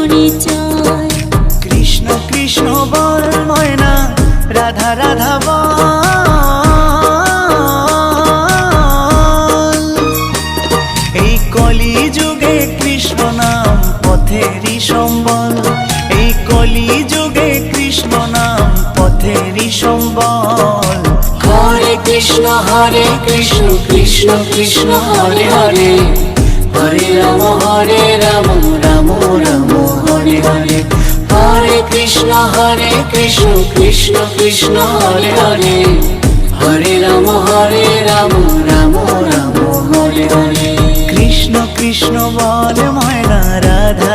পরিচয়। কৃষ্ণ কৃষ্ণ বল ময়না, রাধা রাধা বল। এই কলি যুগে কৃষ্ণ নাম পথেরই সম্বল। এই কলি যুগে কৃষ্ণ নাম পথেরই সম্বল। হরে কৃষ্ণ কৃষ্ণ কৃষ্ণ হরে হরে, হরে রাম রাম রাম হরে হরে। হরে কৃষ্ণ কৃষ্ণ কৃষ্ণ হরে হরে, হরে রাম রাম রাম হরে হরে। কৃষ্ণ কৃষ্ণ বল ময়না, রাধা